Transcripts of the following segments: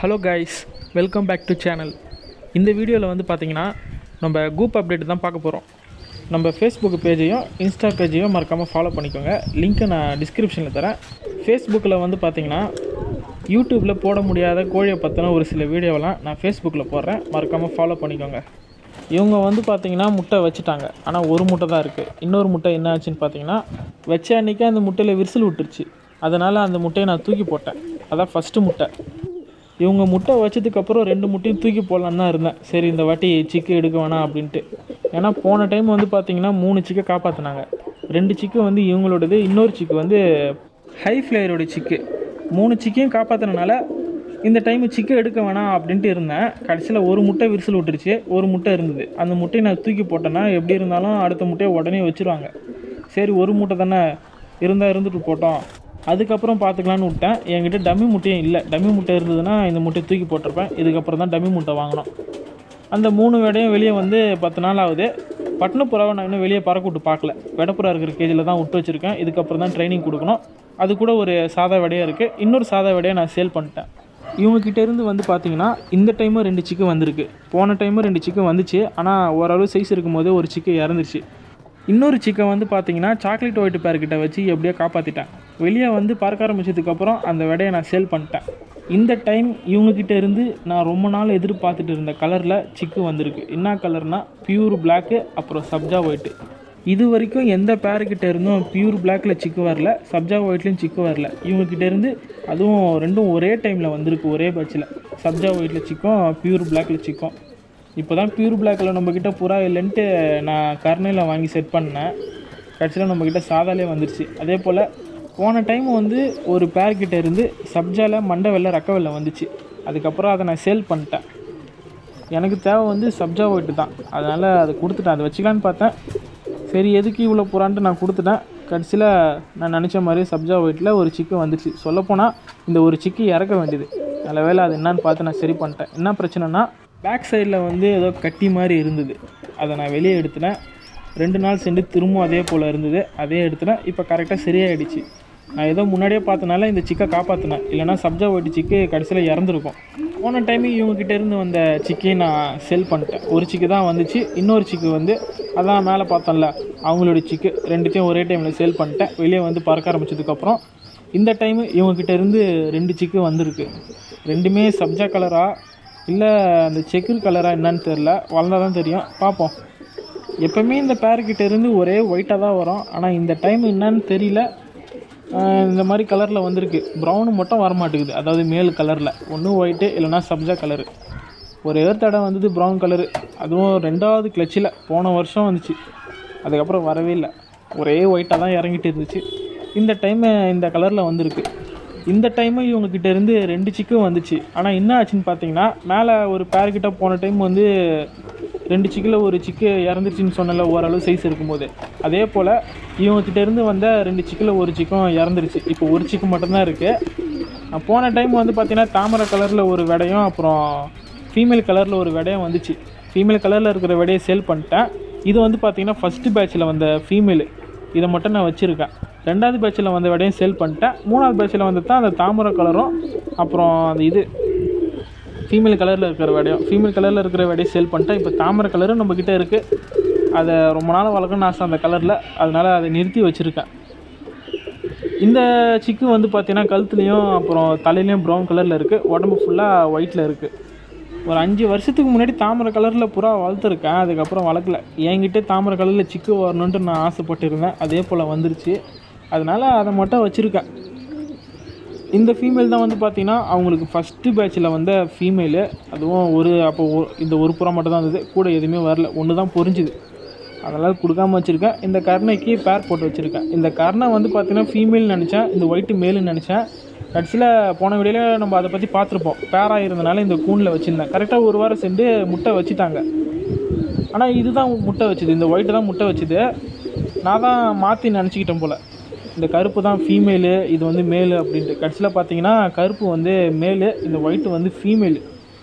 Hello guys, welcome back to channel. இந்த வீடியோவில் வந்து பார்த்திங்கன்னா நம்ம குரூப் அப்டேட் தான் பார்க்க போகிறோம். நம்ம ஃபேஸ்புக் பேஜையும் இன்ஸ்டா பேஜையும் மறக்காமல் ஃபாலோ பண்ணிக்கோங்க. லிங்க்கை நான் டிஸ்கிரிப்ஷனில் தரேன். ஃபேஸ்புக்கில் வந்து பார்த்திங்கன்னா யூடியூப்பில் போட முடியாத கோழியை பற்றின ஒரு சில வீடியோவெல்லாம் நான் ஃபேஸ்புக்கில் போடுறேன். மறக்காமல் ஃபாலோ பண்ணிக்கோங்க. இவங்க வந்து பார்த்திங்கன்னா முட்டை வச்சுட்டாங்க, ஆனால் ஒரு முட்டை தான் இருக்குது. இன்னொரு முட்டை என்ன ஆச்சுன்னு பார்த்தீங்கன்னா, வச்ச அன்றைக்கி அந்த முட்டையில் விரிசல் விட்டுருச்சு. அதனால் அந்த முட்டையை நான் தூக்கி போட்டேன். அதான் ஃபஸ்ட்டு முட்டை. இவங்க முட்டை வச்சதுக்கப்புறம் 2 முட்டையும் தூக்கி போடலான்னு தான் இருந்தேன். சரி, இந்த வாட்டி சிக்கு எடுக்க வேணாம் அப்படின்ட்டு. ஏன்னா போன டைம் வந்து பார்த்திங்கன்னா 3 சிக்கை காப்பாற்றினாங்க. 2 சிக்கு வந்து இவங்களோடது, இன்னொரு சிக்கு வந்து ஹை ஃப்ளையரோட சிக்கு. 3 சிக்கையும் காப்பாற்றினால இந்த டைம் சிக்கு எடுக்க வேணாம் அப்படின்ட்டு இருந்தேன். கடைசியில் ஒரு முட்டை விரிசல் விட்டுருச்சு, ஒரு முட்டை இருந்தது. அந்த முட்டையை நான் தூக்கி போட்டேன்னா எப்படி இருந்தாலும் அடுத்த முட்டையை உடனே வச்சுருவாங்க. சரி, ஒரு முட்டை தானே இருந்துட்டு போட்டோம், அதுக்கப்புறம் பார்த்துக்கலான்னு விட்டேன். என்கிட்ட டம்மி முட்டையும் இல்லை. டம்மி முட்டை இருந்ததுன்னா இந்த முட்டையை தூக்கி போட்டிருப்பேன். இதுக்கப்புறம் தான் டம்மி முட்டை வாங்கினோம். அந்த 3 விடையும் வெளியே வந்து 10 நாள் ஆகுது. பட்டணப்புறாவை நான் இன்னும் வெளியே பறக்க விட்டு பார்க்கல. வெடப்புறா இருக்கிற கேஜில் தான் விட்டு வச்சுருக்கேன். இதுக்கப்புறம் தான் ட்ரைனிங் கொடுக்கணும். அது கூட ஒரு சாதா விடையாக இருக்குது. இன்னொரு சாதா விடையை நான் சேல் பண்ணிட்டேன். இவங்ககிட்டேருந்து வந்து பார்த்திங்கன்னா இந்த டைமும் 2 சிக்கு வந்திருக்கு. போன டைமும் 2 சிக்கு வந்துச்சு. ஆனால் ஓரளவு சைஸ் இருக்கும்போது ஒரு சிக்கு இறந்துருச்சு. இன்னொரு சிக்கன் வந்து பார்த்திங்கன்னா சாக்லேட் ஒயிட் பேர்கிட்ட வச்சு எப்படியோ காப்பாற்றிட்டேன். வெளியே வந்து பறக்க ஆரம்பிச்சதுக்கப்புறம் அந்த விடையை நான் சேல் பண்ணிட்டேன். இந்த டைம் இவங்ககிட்ட இருந்து நான் ரொம்ப நாள் எதிர்பார்த்துட்டு இருந்த கலரில் சிக்கு வந்திருக்கு. என்ன கலர்னால் பியூர் பிளாக்கு, அப்புறம் சப்ஜா ஒயிட்டு. இது வரைக்கும் எந்த பேர்கிட்ட இருந்தும் பியூர் பிளாக்கில் சிக்கு வரல, சப்ஜா ஒயிட்லேயும் சிக்கு வரல. இவங்ககிட்ட இருந்து அதுவும் ரெண்டும் ஒரே டைமில் வந்திருக்கு, ஒரே பேட்சில். சப்ஜா ஒயிட்டில் சிக்கும், பியூர் பிளாக்கில் சிக்கும். இப்போ தான் பியூர் பிளாக்கில் நம்மக்கிட்ட புறா இல்லைன்ட்டு நான் கர்னையில் வாங்கி செட் பண்ணேன். கடைசியில் நம்மக்கிட்ட சாதாலே வந்துடுச்சு. அதே போல் போன டைம் வந்து ஒரு பேர்கிட்ட இருந்து சப்ஜாவில் மண்டை வெள்ளை ரக்க வெள்ளை வந்துச்சு. அதுக்கப்புறம் அதை நான் சேல் பண்ணிட்டேன். எனக்கு தேவை வந்து சப்ஜா ஒயிட்டு தான். அதனால் அதை கொடுத்துட்டேன். அதை வச்சுக்கலான்னு பார்த்தேன். சரி, எதுக்கு இவ்வளோ புறான்ட்டு நான் கொடுத்துட்டேன். கடைசியில் நான் நினச்ச மாதிரி சப்ஜா ஒயிட்டில் ஒரு சிக்கு வந்துச்சு. சொல்லப்போனால் இந்த ஒரு சிக்கு இறக்க வேண்டியது. நல்ல வேலை அது என்னான்னு பார்த்து நான் சரி பண்ணிட்டேன். என்ன பிரச்சனைனா, பேக் சைடில் வந்து ஏதோ கட்டி மாதிரி இருந்தது. அதை நான் வெளியே எடுத்துனேன். 2 நாள் சென்று திரும்பவும் அதே போல் இருந்தது. அதே எடுத்துனேன். இப்போ கரெக்டாக சரியாயிடுச்சு. நான் ஏதோ முன்னாடியே பார்த்தனால இந்த சிக்கை காப்பாற்றினேன். இல்லைனா சப்ஜா ஒயிட் சிக்கு கடைசியில் இறந்துருக்கும். போன டைமிங் இவங்ககிட்டேருந்து வந்த சிக்கையும் நான் செல் பண்ணிட்டேன். ஒரு சிக்கு தான் வந்துச்சு. இன்னொரு சிக்கு வந்து அதான் மேலே பார்த்தோம்ல, அவங்களோட சிக்கு. 2த்தையும் ஒரே டைமில் சேல் பண்ணிட்டேன். வெளியே வந்து பறக்க ஆரம்பிச்சதுக்கப்புறம் இந்த டைமு இவங்ககிட்டேருந்து 2 சிக்கு வந்திருக்கு. 2மே சப்ஜா கலராக இல்லை அந்த செக்குர் கலராக என்னன்னு தெரில. வளர்ந்தால் தான் தெரியும், பார்ப்போம். எப்போவுமே இந்த பேர்கிட்டேருந்து ஒரே ஒயிட்டாக தான் வரும். ஆனால் இந்த டைம் என்னன்னு தெரியல, இந்த மாதிரி கலரில் வந்திருக்கு. ப்ரௌனு மட்டும் வரமாட்டேங்குது. அதாவது மேல் கலரில் ஒன்று ஒயிட்டு இல்லைனா சப்ஜா கலரு. ஒரே ஒரு தடவை வந்தது ப்ரௌன் கலரு. அதுவும் 2வது கிளச்சில் போன வருஷம் வந்துச்சு. அதுக்கப்புறம் வரவே இல்லை. ஒரே ஒயிட்டாக தான் இறங்கிட்டு இருந்துச்சு. இந்த டைமு இந்த கலரில் வந்திருக்கு. இந்த டைமு இவங்ககிட்ட இருந்து 2 சிக்கும் வந்துச்சு. ஆனால் என்ன ஆச்சுன்னு பார்த்தீங்கன்னா, மேலே ஒரு பேர்கிட்ட போன டைம் வந்து 2 சிக்கில் ஒரு சிக்கு இறந்துருச்சின்னு சொன்னல, ஓரளவு சைஸ் இருக்கும்போது. அதே போல் இவங்ககிட்ட இருந்து வந்த 2 சிக்கில் ஒரு சிக்கும் இறந்துருச்சு. இப்போ ஒரு சிக்கு மட்டும்தான் இருக்குது. போன டைம் வந்து பார்த்திங்கன்னா தாமரை கலரில் ஒரு விடையும், அப்புறம் ஃபீமேல் கலரில் ஒரு விடையும் வந்துச்சு. ஃபீமேல் கலரில் இருக்கிற விடையை சேல் பண்ணிட்டேன். இது வந்து பார்த்திங்கன்னா ஃபஸ்ட்டு பேட்சில் வந்த ஃபீமேலு. இதை மட்டும் நான் வச்சுருக்கேன். 2வது பேட்சில் வந்த விடையும் சேல் பண்ணிட்டேன். 3வது பேட்சில் வந்து தான் அந்த தாமரை கலரும், அப்புறம் அந்த இது ஃபீமேல் கலரில் இருக்கிற விடையும். ஃபீமேல் கலரில் இருக்கிற விடையை சேல் பண்ணிட்டேன். இப்போ தாமரை கலரும் நம்மக்கிட்ட இருக்குது. அதை ரொம்ப நாள் வளர்க்கணும்னு ஆசை அந்த கலரில். அதனால் அதை நிறுத்தி வச்சுருக்கேன். இந்த சிக்கு வந்து பார்த்திங்கன்னா கழுத்துலேயும் அப்புறம் தலையிலையும் ப்ரௌன் கலரில் இருக்குது. உடம்பு ஃபுல்லாக ஒயிட்டில் இருக்குது. ஒரு 5 வருஷத்துக்கு முன்னாடி தாமரை கலரில் புறா வளர்த்துருக்கேன். அதுக்கப்புறம் வளர்க்கல. என்கிட்ட தாமரை கலரில் சிக்கு வரணுன்ட்டு நான் ஆசைப்பட்டுருந்தேன். அதே போல் வந்துருச்சு. அதனால் அதை மட்டும் வச்சுருக்கேன். இந்த ஃபீமேல் தான் வந்து பார்த்திங்கன்னா அவங்களுக்கு ஃபஸ்ட்டு பேட்சில் வந்த ஃபீமேலு. அதுவும் இந்த ஒரு புறா மட்டும் தான் இருந்தது. கூட எதுவுமே வரல. ஒன்று தான் பொரிஞ்சுது. அதனால் கொடுக்காமல் வச்சுருக்கேன். இந்த கர்ணைக்கு பேர் போட்டு வச்சுருக்கேன். இந்த கர்ணை வந்து பார்த்திங்கன்னா ஃபீமேல்னு நினச்சேன். இந்த ஒயிட்டு மேலுன்னு நினச்சேன். கடைசியில் போன வீடியோவில் நம்ம அதை பற்றி பார்த்துருப்போம். பேராக இருந்தனால இந்த கூண்டில் வச்சுருந்தேன். கரெக்டாக ஒரு வாரம் சென்று முட்டை வச்சுட்டாங்க. ஆனால் இது தான் முட்டை வச்சுது. இந்த ஒயிட்டு தான் முட்டை வச்சுது. நான் தான் மாற்றி நினச்சிக்கிட்டேன் போல். இந்த கருப்பு தான் ஃபீமேலு, இது வந்து மேலு அப்படின்ட்டு. கடைசியில் பார்த்தீங்கன்னா கருப்பு வந்து மேலு, இந்த ஒயிட்டு வந்து ஃபீமேலு.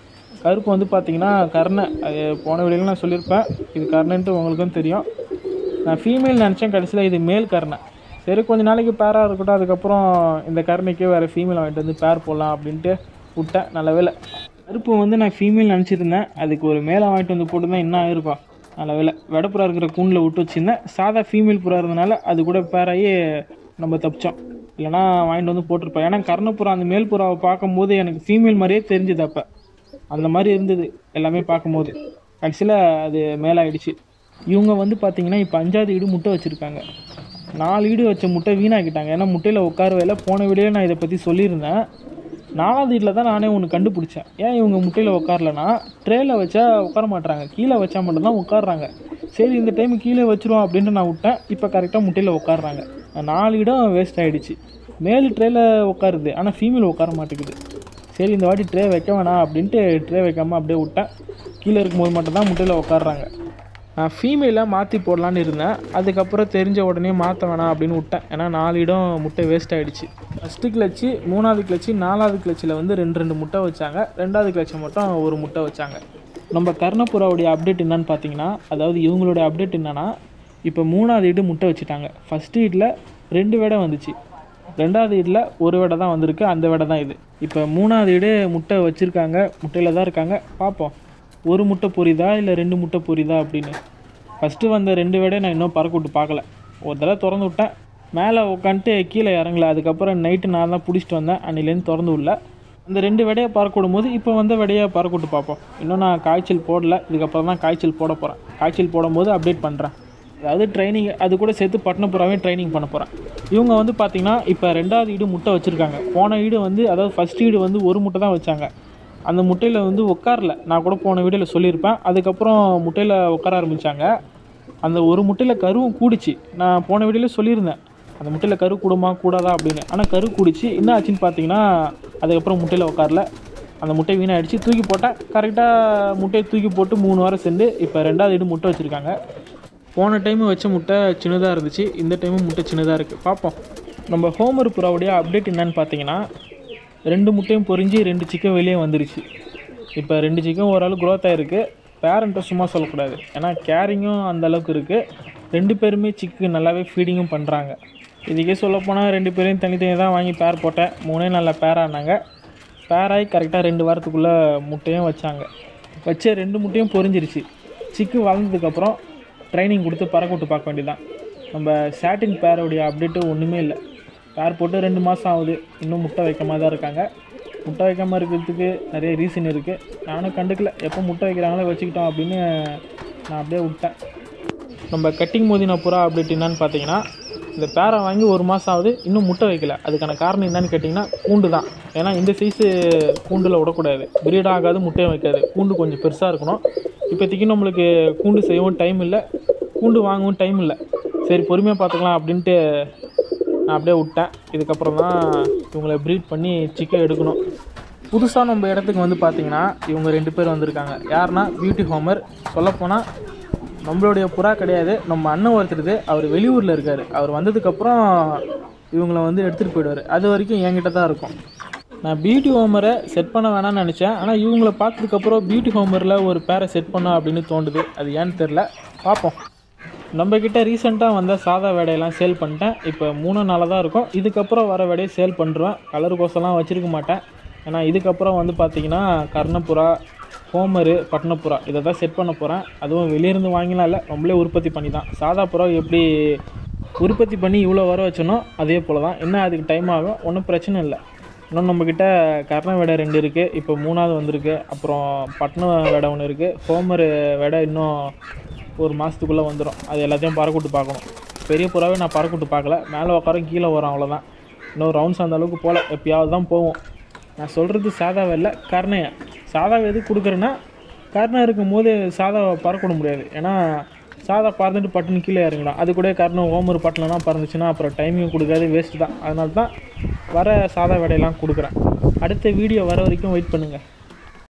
கருப்பு வந்து பார்த்திங்கன்னா கர்ணை. அது போன வீடியோவில் நான் சொல்லியிருப்பேன். இது கர்ணைன்ட்டு உங்களுக்கும் தெரியும். நான் ஃபீமேல் நினச்சேன். கடைசியில் இது மேல் கர்ணை. சரி, கொஞ்சம் நாளைக்கு பேராக இருக்கட்டும். அதுக்கப்புறம் இந்த கர்ணைக்கு வேறு ஃபீமேல் வாங்கிட்டு வந்து பேர் போடலாம் அப்படின்ட்டு விட்டேன். நல்ல வேலை. கருப்பு வந்து நான் ஃபீமேல் நினச்சிருந்தேன். அதுக்கு ஒரு மேலே வாங்கிட்டு வந்து போட்டு தான் என்ன ஆகிருக்கும். நல்ல வேலை. வெடப்புறா இருக்கிற கூண்டில் விட்டு வச்சுருந்தேன். சாதா ஃபீமேல் புறா இருந்தனால அது கூட பேராகி நம்ம தப்பிச்சோம். இல்லைனா வாங்கிட்டு வந்து போட்டிருப்பேன். ஏன்னா கர்ணப்புறா அந்த மேல் புறாவை பார்க்கும்போது எனக்கு ஃபீமேல் மாதிரியே தெரிஞ்சுது. அப்போ அந்த மாதிரி இருந்தது எல்லாமே பார்க்கும்போது. கடைசியில் அது மேலாயிடுச்சு. இவங்க வந்து பார்த்திங்கன்னா இப்போ 5வது ஈடு முட்டை வச்சுருக்காங்க. 4 ஈடு வச்ச முட்டை வீணாக்கிட்டாங்க. ஏன்னா முட்டையில் உட்காரவே போன வீடியோவில் நான் இதை பற்றி சொல்லியிருந்தேன். 4வது ஈட்டில் தான் நானே ஒன்று கண்டுபிடிச்சேன். ஏன் இவங்க முட்டையில் உட்காரலன்னா ட்ரேயில் வச்சா உட்கார மாட்டுறாங்க, கீழே வச்சா மட்டும்தான் உட்காடுறாங்க. சரி இந்த டைம் கீழே வச்சுருவோம் அப்படின்ட்டு நான் விட்டேன். இப்போ கரெக்டாக முட்டையில் உட்காடுறாங்க. 4 இடம் வேஸ்ட் ஆகிடுச்சு. மேல் ட்ரேயில் உட்காருது, ஆனால் ஃபீமேல் உட்கார மாட்டேங்குது. சரி இந்த வாட்டி ட்ரே வைக்க வேணாம் அப்படின்ட்டு ட்ரே வைக்காமல் அப்படியே விட்டேன். கீழே இருக்கும்போது மட்டும்தான் முட்டையில் உட்காடுறாங்க. நான் ஃபீமேலை மாற்றி போடலான்னு இருந்தேன். அதுக்கப்புறம் தெரிஞ்ச உடனே மாற்ற வேணாம் அப்படின்னு விட்டேன். ஏன்னா 4 இடம் முட்டை வேஸ்ட் ஆகிடுச்சு. ஃபஸ்ட்டு கிளச்சி, 3வது கிளச்சி, 4வது கிளச்சில் வந்து 2 முட்டை வச்சாங்க. 2வது கிளச்சி மட்டும் ஒரு முட்டை வச்சாங்க. நம்ம கர்ணப்புறாவுடைய அப்டேட் என்னன்னு பார்த்தீங்கன்னா, அதாவது இவங்களுடைய அப்டேட் என்னென்னா, இப்போ 3வது ஈடு முட்டை வச்சுட்டாங்க. ஃபஸ்ட்டு ஈட்டில் 2 விடை வந்துச்சு. 2வது ஈட்டில் ஒரு விடை தான் வந்திருக்கு. அந்த விடை தான் இது. இப்போ 3வது ஈடு முட்டை வச்சுருக்காங்க. முட்டையில் தான் இருக்காங்க. பார்ப்போம் ஒரு முட்டை பொரியுதா இல்லை 2 முட்டை பொரியுதா அப்படின்னு. ஃபஸ்ட்டு வந்த 2 விடை நான் இன்னும் பறக்க விட்டு பார்க்கல. ஒரு தடவை திறந்து விட்டேன். மேலே உட்காந்துட்டு கீழே இறங்கல. அதுக்கப்புறம் நைட்டு நான் தான் பிடிச்சிட்டு வந்தேன். அன்னிலேருந்து திறந்து விடல. அந்த 2 விடையை பறக்க விடும்போது இப்போ வந்த விடையை பறக்க விட்டு பார்ப்போம். இன்னும் நான் காய்ச்சல் போடல. இதுக்கப்புறம் தான் காய்ச்சல் போட போகிறேன். காய்ச்சல் போடும்போது அப்டேட் பண்ணுறேன். அதாவது ட்ரைனிங் அது கூட சேர்த்து பட்டணப்புறாவே ட்ரைனிங் பண்ண போகிறேன். இவங்க வந்து பார்த்திங்கன்னா இப்போ 2வது ஈடு முட்டை வச்சுருக்காங்க. போன ஈடு வந்து அதாவது ஃபஸ்ட் ஈடு வந்து ஒரு முட்டை தான் வச்சாங்க. அந்த முட்டையில் வந்து உட்காரல. நான் கூட போன வீடியோவில் சொல்லியிருப்பேன். அதுக்கப்புறம் முட்டையில் உட்கார ஆரம்பித்தாங்க. அந்த ஒரு முட்டையில் கருவும் கூடிச்சு. நான் போன வீடியோவில் சொல்லியிருந்தேன் அந்த முட்டையில் கரு கூடுமா கூடாதா அப்படின்னு. ஆனால் கரு கூடிச்சு. என்ன ஆச்சுன்னு பார்த்தீங்கன்னா அதுக்கப்புறம் முட்டையில் உட்காரல. அந்த முட்டை வீணாகிடுச்சு. தூக்கி போட்டேன். கரெக்டாக முட்டையை தூக்கி போட்டு 3 வாரம் சென்று இப்போ 2வது ஈடு முட்டை வச்சுருக்காங்க. போன டைமு வச்ச முட்டை சின்னதாக இருந்துச்சு. இந்த டைமும் முட்டை சின்னதாக இருக்குது. பார்ப்போம். நம்ம ஹோமர் புறாவுடைய அப்டேட் என்னன்னு பார்த்தீங்கன்னா, 2 முட்டையும் பொரிஞ்சு 2 சிக்கன் வெளியே வந்துருச்சு. இப்போ 2 சிக்கன் ஓரளவு க்ரோத் ஆகிருக்கு. பேரண்ட்டை சும்மா சொல்லக்கூடாது. ஏன்னா கேரிங்கும் அந்தளவுக்கு இருக்குது. 2 பேருமே சிக்கு நல்லாவே ஃபீடிங்கும் பண்ணுறாங்க. இதுக்கே சொல்லப்போனால் 2 பேரையும் தனித்தனி தான் வாங்கி பேர் போட்டேன். 3 நல்லா பேரானாங்க. பேராகி கரெக்டாக 2 வாரத்துக்குள்ளே முட்டையும் வச்சாங்க. வச்ச 2 முட்டையும் பொரிஞ்சிருச்சு. சிக்கு வளர்ந்ததுக்கப்புறம் ட்ரைனிங் கொடுத்து பறக்க விட்டு பார்க்க வேண்டியதான். நம்ம சாட்டின் பேரோடைய அப்டேட்டு ஒன்றுமே இல்லை. பேர் போட்டு 2 மாதம் ஆகுது. இன்னும் முட்டை வைக்காம தான் இருக்காங்க. முட்டை வைக்காமல் இருக்கிறதுக்கு நிறைய ரீசன் இருக்குது. நானும் கண்டுக்கல. எப்போ முட்டை வைக்கிறாங்களோ வச்சுக்கிட்டோம் அப்படின்னு நான் அப்படியே விட்டேன். நம்ம கட்டிங் மோதின புறா அப்டேட் என்னன்னு பார்த்தீங்கன்னா, இந்த பேரை வாங்கி 1 மாதம் ஆகுது. இன்னும் முட்டை வைக்கல. அதுக்கான காரணம் என்னன்னு கேட்டிங்கன்னா கூண்டு தான். ஏன்னா இந்த சைஸு கூண்டில் விடக்கூடாது. பிரீட் ஆகாது, முட்டையும் வைக்காது. கூண்டு கொஞ்சம் பெருசாக இருக்கணும். இப்போதைக்கு நம்மளுக்கு கூண்டு செய்யவும் டைம் இல்லை, கூண்டு வாங்கவும் டைம் இல்லை. சரி பொறுமையாக பார்த்துக்கலாம் அப்படின்ட்டு நான் அப்படியே விட்டேன். இதுக்கப்புறம் தான் இவங்களை ப்ரீட் பண்ணி சிக்கன் எடுக்கணும். புதுசாக நம்ம இடத்துக்கு வந்து பார்த்திங்கன்னா இவங்க 2 பேர் வந்திருக்காங்க. யாருன்னா பியூட்டி ஹோமர். சொல்லப்போனால் நம்மளுடைய புறா கிடையாது, நம்ம அண்ணன் ஒருத்தருது. அவர் வெளியூரில் இருக்கார். அவர் வந்ததுக்கப்புறம் இவங்களை வந்து எடுத்துகிட்டு போயிடுவார். அது வரைக்கும் என்கிட்ட தான் இருக்கும். நான் பியூட்டி ஹோமரை செட் பண்ண வேணாம்னு நினச்சேன். ஆனால் இவங்களை பார்த்ததுக்கப்புறம் பியூட்டி ஹோமரில் ஒரு பேரை செட் பண்ணோம் அப்படின்னு தோண்டுது. அது ஏன்னு தெரில. பார்ப்போம். நம்மக்கிட்ட ரீசெண்டாக வந்த சாதா வேடையெல்லாம் சேல் பண்ணிட்டேன். இப்போ 3 நாளாக தான் இருக்கும். இதுக்கப்புறம் வர வேடையை சேல் பண்ணுறேன். கலர் கோசம்லாம் வச்சுருக்க மாட்டேன். ஏன்னா இதுக்கப்புறம் வந்து பார்த்திங்கன்னா கர்ணப்புறா, ஹோமரு, பட்டணப்புறா இதை தான் செட் பண்ண போகிறேன். அதுவும் வெளியிருந்து வாங்கிலாம் இல்லை, நம்மளே உற்பத்தி பண்ணி தான். சாதா புறா எப்படி உற்பத்தி பண்ணி இவ்வளோ வர வச்சனோ அதே போல் தான். என்ன அதுக்கு டைம் ஆகும், ஒன்றும் பிரச்சனை இல்லை. இன்னும் நம்மக்கிட்ட கர்ண வேடை 2 இருக்குது. இப்போ 3வது வந்திருக்கு. அப்புறம் பட்டண வேடை 1 இருக்குது. ஹோமரு வேடை இன்னும் 1 மாதத்துக்குள்ளே வந்துடும். அது எல்லாத்தையும் பறக்கூட்டு பார்க்கணும். பெரிய புறாவே நான் பறக்கூட்டு பார்க்கல. மேலே உட்காரம் கீழே வரும், அவ்வளோதான். இன்னும் ரவுண்ட்ஸ் அந்த அளவுக்கு போகல. எப்பயாவது தான் போவோம். நான் சொல்கிறது சாதாவை இல்லை, கர்ணையை. சாதாவை எதுக்கு கொடுக்குறேன்னா, கர்ணை இருக்கும்போது சாதாவை பறக்க முடியாது. ஏன்னா சாதா பறந்துட்டு பட்டுன்னு கீழே இறங்கிடும். அது கூட கர்ணம் ஹோமர் பட்டலாம் பறந்துச்சுன்னா அப்புறம் டைமிங் கொடுக்காது, வேஸ்ட்டு தான். அதனால தான் வர சாதா வேடையெல்லாம் கொடுக்குறேன். அடுத்த வீடியோ வர வரைக்கும் வெயிட் பண்ணுங்கள்.